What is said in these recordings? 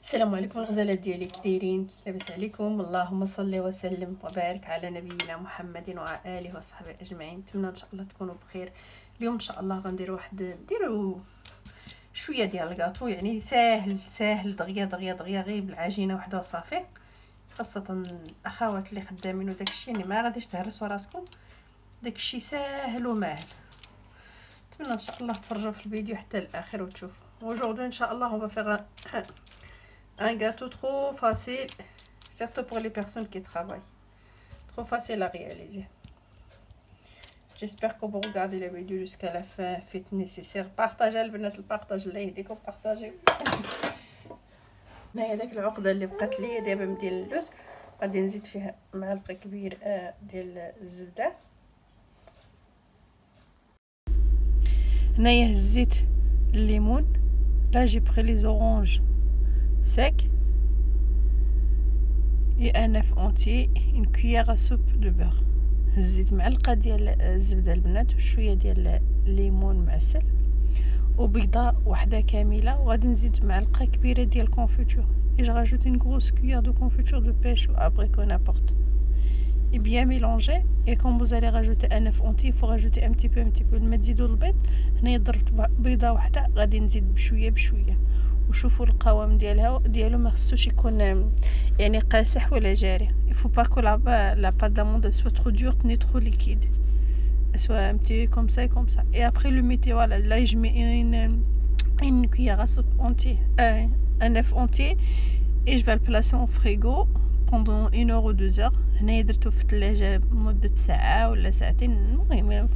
السلام عليكم الغزالات ديالي، كي دايرين؟ لاباس عليكم؟ اللهم صل وسلم وبارك على نبينا محمد وعلى اله وصحبه اجمعين. نتمنى ان شاء الله تكونوا بخير. اليوم ان شاء الله غنديروا نديروا شويه ديال الكاطو، يعني ساهل دغيا دغيا دغيا، غير بالعجينه وحده وصافي. خاصه الاخوات اللي خدامين وداكشي، يعني ما غاديش تهرسوا راسكم، داكشي ساهل وماهل. نتمنى ان شاء الله تفرجوا في الفيديو حتى الاخر وتشوفوا. Aujourd'hui inchallah on va faire un gâteau trop facile, surtout pour les personnes qui travaillent. Trop facile à réaliser. J'espère que vous regardez la vidéo jusqu'à la fin. Faites nécessaire. Partagez البنات، البارطاج الله يهديكم، بارطاجيو. هنايا داك العقده اللي بقات لي دابا من ديال اللوز، غادي نزيد فيها معلقه كبير ديال الزبده. هنايا هزيت الليمون. Là j'ai pris les oranges secs et un œuf entier, une cuillère à soupe de beurre. هزيت معلقه ديال الزبده البنات وشويه ديال الليمون معسل وبيضه واحده كامله، وغادي نزيد معلقه كبيره ديال الكونفيتور. et je rajoute une grosse cuillère de confiture de pêche ou abricot n'importe. et bien mélanger. et quand vous allez rajouter un œuf entier, il faut rajouter un petit peu. لما تزيدوا البيض، هنايا ضربت بيضه واحده، غادي نزيد بشويه بشويه. وشوفوا القوام ديالو ما خصوش يكون يعني قاسح ولا جاري. il faut pas que la pâte d'amande soit trop dure ni trop liquide, soit un petit comme ça et comme ça. et après le mettez, voilà, là je mets une cuillère à soupe entier, un œuf entier, et je vais le placer au frigo pendant 1 heure ou 2 heures. هنايا درتو في الثلاجه مده ساعه ولا ساعتين، المهم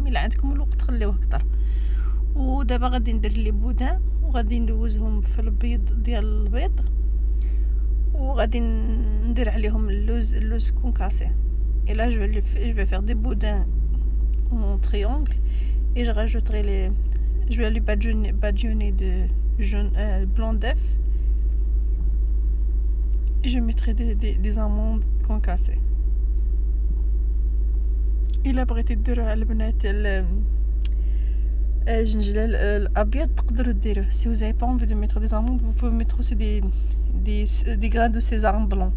الا عندكم الوقت خليوه اكثر. ودابا غادي ندير لي بودان وغادي ندوزهم في البيض ديال البيض، وغادي ندير عليهم اللوز كونكاسي. et là je vais faire des boudins en triangle, et je rajouterai je vais les badigeonner de jaune blanc d'œuf, et je mettrai des amandes concassées. الا بغيتي ديروها البنات الجنجلال الابيض تقدروا ديروه. si vous avez pas envie de mettre des amandes, vous pouvez mettre aussi des grains de sésame blanc.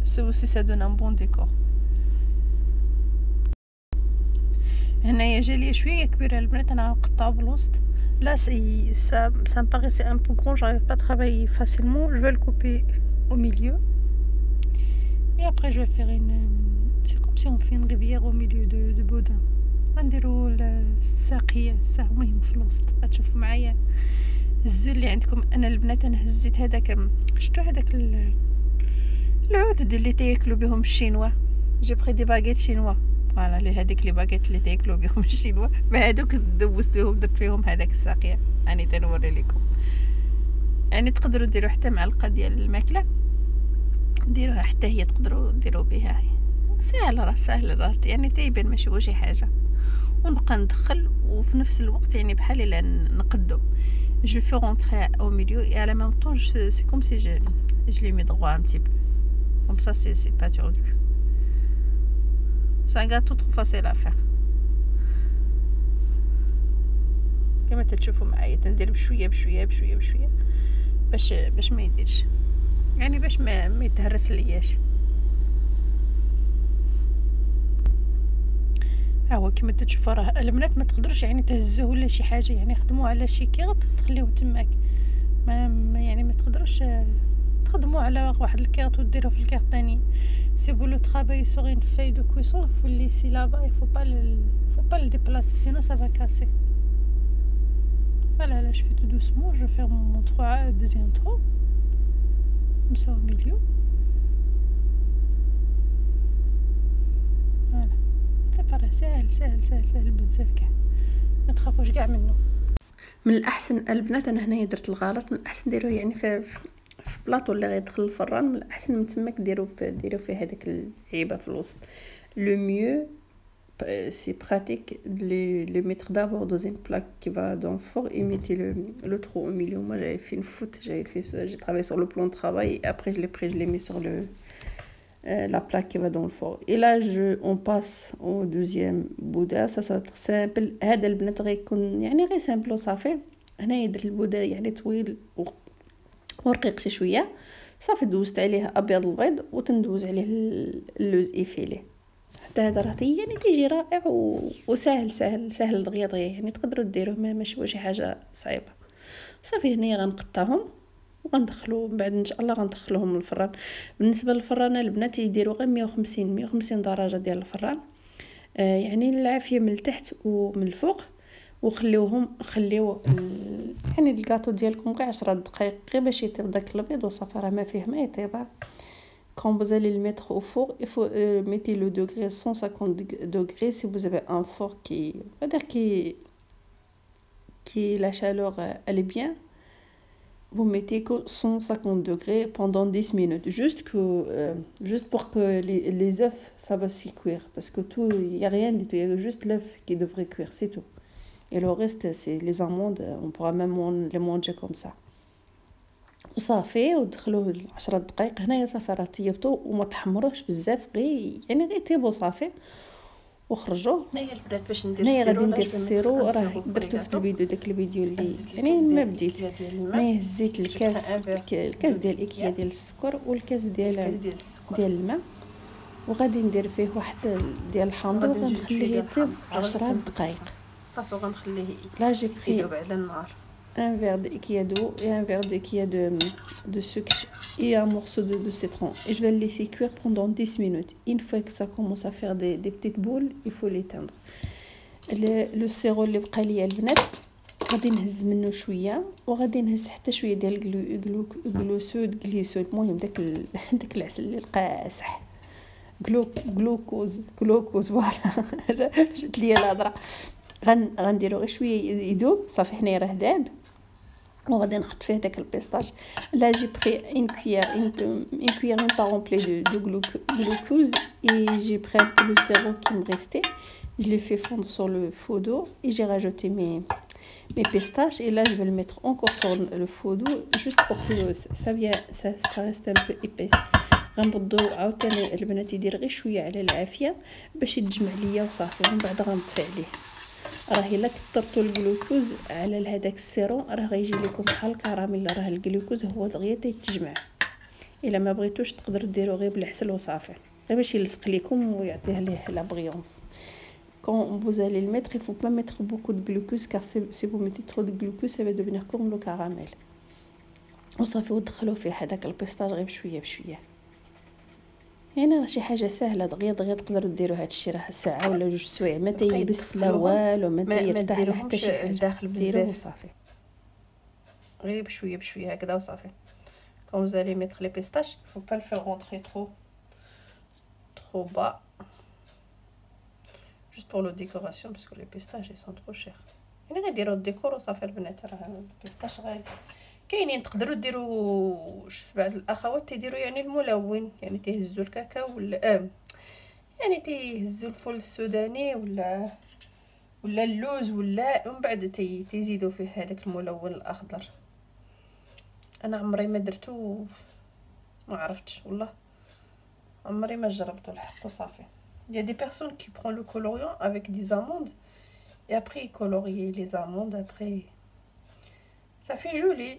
ça aussi ça donne un bon décor. هنايا جاليه شويه كبيره البنات، انا نقطعو بالوسط. là ça me paraissait un peu grand, j'arrive pas à travailler facilement. je vais le couper au milieu, et après je vais faire c'est comme si on fait une rivière au milieu de boudin. غنديروا الساقيه المهم في الوسط. غتشوفوا معايا هزوا اللي عندكم. انا البنات انا هزيت هذاك، شفتوا هذاك العود اللي تاكلوا بهم الشينوا. جي بري دي باغيت شينوا، فوالا لي هذيك لي باغيت اللي تاكلوا بهم الشينوا، بهذوك دوزت بهم، درت فيهم هذاك الساقيه. راني تنوري لكم. يعني تقدروا ديروا حتى معلقه ديال الماكله، ديروها حتى هي تقدروا ديروا بها. سهل راه يعني تيبان ماشي هو شي حاجه. ونبقى ندخل وفي نفس الوقت يعني بحال الا نقدو. je fais rentrer au milieu, et à la même temps c'est comme si je les mets droit un petit peu comme ça. c'est pas tordu. c'est un gâteau trop facile à faire. كما تشوفوا معايا تندير بشويه باش ما يديرش، يعني باش ما يتهرس لياش. هو كما تشوفوا راه البنات ما تقدروش يعني تهزوه ولا شي حاجه، يعني خدموه على شي كيغط تخليوه تماك. يعني ما تقدروش تخدموه على واحد الكيغط وديروه في الكيغط ثاني. si vous le travaillez sur une feuille de cuisson, il faut le laisser là-bas, il faut pas le déplacer, sinon ça va casser. voilà, là je fais tout doucement. je vais faire mon deuxième trou comme ça au milieu. voilà, صافي ساهل بزاف كاع، ما تخافوش كاع منه. من الاحسن البنات، انا هنايا درت الغلط، من الاحسن ديروه يعني في بلاطو اللي غيدخل الفران. من الاحسن من تماك ديروا فيه هذاك العيبه في الوسط. لو ميو c'est pratique le mettre d'abord dans une plaque qui va dans le four, et mettez le trou au milieu. moi j'avais fait une faute, j'ai travaillé sur le plan de travail, et après je l'ai mis sur la plaque qui va dans le four. et là on passe au deuxième boudin. ça va être simple. هذا البنات غيكون يعني غير سامبل وصافي. هنايا درت البودا يعني طويل ورقيق شويه صافي. دوزت عليه ابيض البيض وتندوز عليه اللوز ايفيلي. حتى هذا راه يعني تيجي رائع وسهل سهل دغيا يعني تقدروا ديروه ماشي شي حاجه صعيبه. صافي هنايا غنقطعهم وغندخلو من بعد ان شاء الله غندخلوهم للفران. بالنسبه للفران البنات يديروا غير 150 درجه ديال الفران، يعني العافيه من التحت ومن الفوق. خليو يعني الكاطو ديالكم غير 10 دقائق غير باش يطيب داك البيض وصافي، راه ما فيه ما يطيب. Quand vous allez le mettre au four, il faut mettez le degré 150 degrés si vous avez un four qui, on va dire qui la chaleur elle est bien. Vous mettez que 150 degrés pendant 10 minutes, juste pour que les œufs ça va s'y cuire, parce que tout il y a rien du tout, il y a juste l'œuf qui devrait cuire, c'est tout. Et le reste c'est les amandes, on pourra même les manger comme ça. وصافي ودخلوه 10 دقائق. هنايا صافي راه طيبتو وما تحمروش بزاف، غير يعني غير طيبوا صافي وخرجوه. هنايا البنات باش ندير هنايا غادي ندير السيرو، راه درتو في الفيديو داك الفيديو اللي يعني ما بديت. هنايا هزيت الكاس ديال ايكيا ديال السكر والكاس ديال الماء، وغادي ندير فيه واحد ديال الحامض وغنخليه يطيب 10 دقائق صافي. وغنخليه لا جي يذوب على النار. Un verre d'Ikea d'eau et un verre de sucre et un morceau de citron. Et je vais le laisser cuire pendant 10 minutes. Une fois que ça commence à faire des petites boules, il faut l'éteindre. Le sirop اللي بقى ليا البنات غادي نهز منه شويه، وغادي نهز حتى شويه ديال غلوسود المهم داك العسل اللي القاصح، جلوكوز فوالا جات ليا الهضره. غنديرو غير شويه يذوب صافي. هنايا راه داب وغادي نحط فيه داك البيستاش. Là j'ai pris une cuillère même pas remplie de glucose et j'ai pris un peu le sirop qui me restait. Je l'ai fait fondre sur le feu d'eau et j'ai rajouté mes pistaches. Et là je vais le mettre encore sur le feu d'eau juste pour que ça reste un peu épaisse. غنردو عاوتاني البنات يدير غير شويه على العافيه باش يتجمع ليا وصافي. ومن بعد غنطفي عليه. راه الا كثرتوا الجلوكوز على هذاك السيرو راه غيجي لكم بحال الكراميل، راه الجلوكوز هو دغيا تيتجمع. الا ما بغيتوش تقدروا ديروا غير بالعسل وصافي، غير باش يلصق لكم ويعطيه ليه لا بريونس. Quand vous allez le mettre, il faut pas mettre beaucoup de glucose car si vous mettez trop de glucose ça va devenir comme le caramel. وصافي ودخلوا فيه هذاك البيستاج غير بشويه بشويه. يعني راه شي حاجه سهله دغيا تقدروا ديروا هذا الشيء، راه ساعه ولا 2 سوايع ما تيبس لا والو، ما تيرتاح حتى شي حاجه لداخل بزاف وصافي. غير بشويه هكذا وصافي. Quand vous allez mettre les pistaches, il faut pas le faire rentrer trop bas, juste pour la décoration parce que les pistaches ils sont trop chers. يعني غيديروا الديكور وصافي البنات. راه البيستاش غالي. كاينين تقدروا ديروا بعض الاخوات تيديروا يعني الملون، يعني تيهزوا الكاكاو ولا يعني تيهزوا الفول السوداني ولا اللوز ولا ومن بعد تيزيدوا فيه هذاك الملون الاخضر. انا عمري ما درتو ما عرفتش والله، عمري ما جربته الحق وصافي. Il y a des personnes qui prennent le coloriant avec des amandes et après ils colorient les amandes après. Ça fait joli.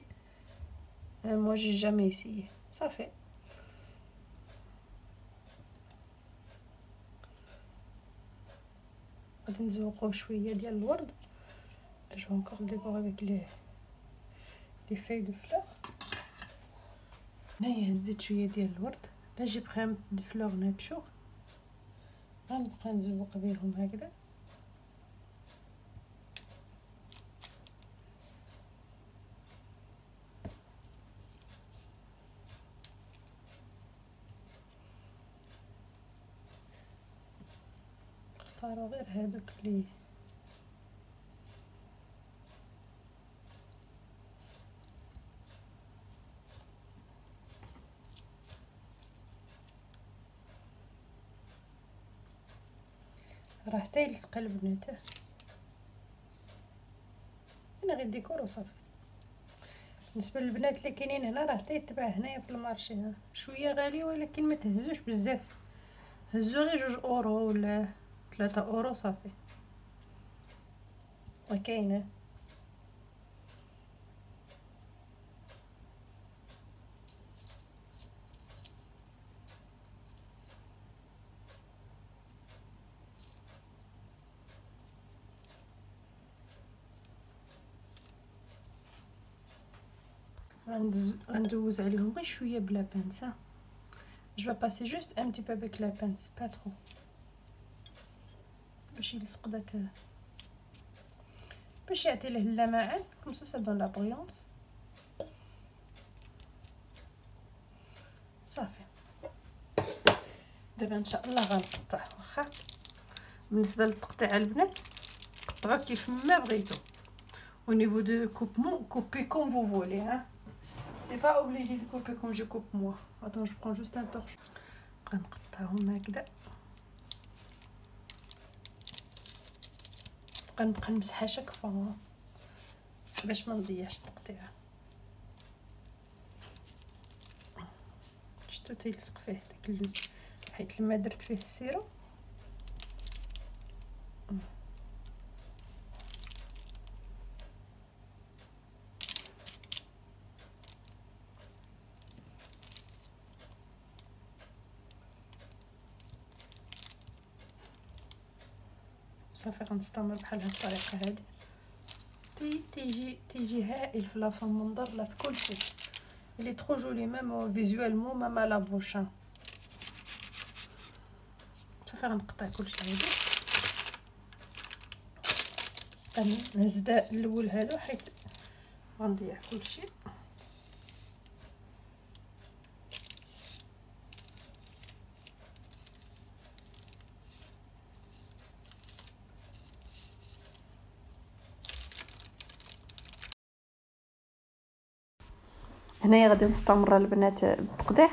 Moi j'ai jamais essayé. Ça fait. غادي نزوقو بشويه ديال الورد. Je vais encore décorer avec les feuilles de fleurs. هنايا هزيت شويه ديال الورد. Là j'ai pris un peu de fleurs nature. غنبقى نزوق بهم هكذا. اختاروا غير هذوك اللي راه حتى يلصق البنات. انا غير ديكور وصافي. بالنسبه للبنات اللي كاينين هنا راه حتى يتباع هنايا في المارشي شويه غالي، ولكن ما تهزوش بزاف، هزو غير 2 اورو ولا 3 اورو صافي. وكاينه غندوز عليهم غير شويه بلا بانس. جو باسي جوست ان بتي بو افيك لا بانس با ترو باش يلصق داك، باش يعطي له اللمعان كوم سا دون لا بريونس. صافي دابا ان شاء الله غنقطع. واخا بالنسبه للتقطيع البنات قطعوا كيف ما بغيتو. au niveau de coupement coupez comme vous voulez hein, c'est pas obligé de couper comme je coupe moi. attends je prends juste un torche. غنقطعهم هكذا، غنبقى نمسحها شاك فوا باش ما نضيعش التقطيع. شفتو تيلصق فيه داك اللوز حيت لما درت فيه السيرو صافي. غنستمر بحال هاد الطريقه هادي تيجي هائل في لا فم منظر لا في كل شيء. اللي ترو جولي ميم فيزوالمون مام لا بوش. صافي غنقطع كلشي هادي، غنهز الاول هادو حيت غنضيع كلشي. هنايا غادي نستمر البنات بالتقطيع.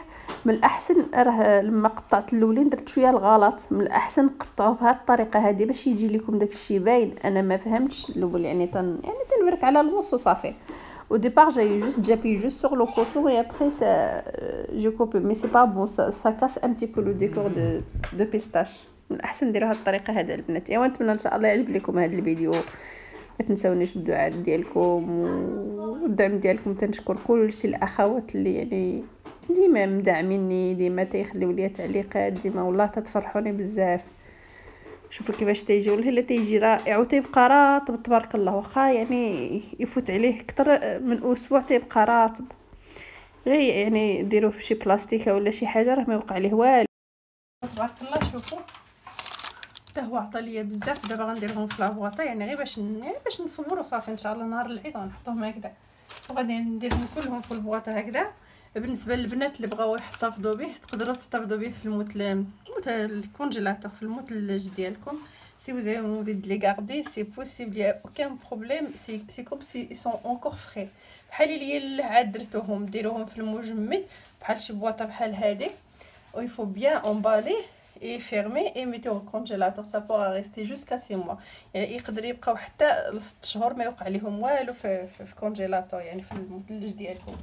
من الاحسن راه لما قطعت الاولين درت شويه الغلط، من الاحسن قطعوه بهذه الطريقه هذه باش يجي لكم داكشي باين. انا ما فهمتش الاول يعني تنبرك على الوص وصافي. au départ j'ai juste j'appuie juste sur le coton et après ça je coupe mais c'est pas bon, ça casse un petit peu le décor de pistache. من الاحسن ديروا هذه الطريقه هذه البنات. ايوا نتمنى ان شاء الله يعجب لكم هذا الفيديو. ما تنساونيش الدعاء ديالكم والدعم ديالكم. تنشكر كلشي الاخوات اللي يعني ديما مدعميني، ديما تيخليو لي تعليقات، ديما والله تتفرحوني بزاف. شوفوا كيفاش تيجي والله الا تيجي رائع وتيبقى راطب تبارك الله. واخا يعني يفوت عليه اكثر من اسبوع تيبقى راطب، غير يعني ديروه في شي بلاستيكه ولا شي حاجه راه ما يوقع عليه والو تبارك الله. شوفوا حتى هو عطى ليا بزاف. دابا غنديرهم في لابواطه يعني غير باش نصوروا صافي ان شاء الله نهار العيد غنحطوهم هكذا وغادي نديرهم كلهم في البواطه هكذا. بالنسبه للبنات اللي بغاو يحتفظوا به تقدروا تحتفظوا به في الموت الكونجيلاتور، في المثلج ديالكم. si vous avez envie de les garder c'est possible, il y a aucun problème, c'est comme si ils sont encore frais. بحال اللي عاد درتوهم ديروهم في المجمد بحال شي بواطه بحال هذه و il faut bien emballer et fermer et mettez au congélateur. ça pourra rester jusqu'à 6 mois. يعني يقدر يبقاو حتى ل 6 شهور ما يوقع لهم والو في الكونجيلاتور يعني في المثلج ديالكم.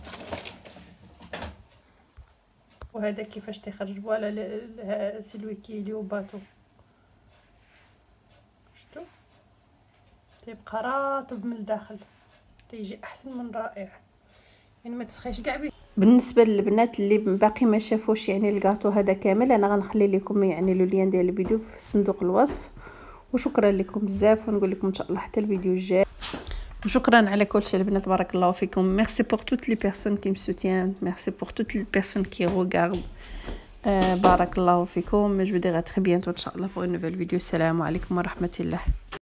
وهذا كيفاش تيخرج فوالا سلوي كيلي وباطو. شفتو تيبقى راطب من الداخل، تيجي احسن من رائع يعني ما تسخيش كاع به. بالنسبه للبنات اللي باقي ما شافوش يعني الكاطو هذا كامل، انا غنخلي لكم يعني لو لين ديال الفيديو في صندوق الوصف. وشكرا لكم بزاف ونقول لكم ان شاء الله حتى الفيديو الجاي. وشكرا على كل شيء البنات بارك الله فيكم. ميرسي بور توت لي بيرسون كي مسوتيان، ميرسي بور توت لي بيرسون كي ريغارد. بارك الله فيكم. جو دير تري بيانتو ان شاء الله pour une nouvelle vidéo. السلام عليكم ورحمه الله.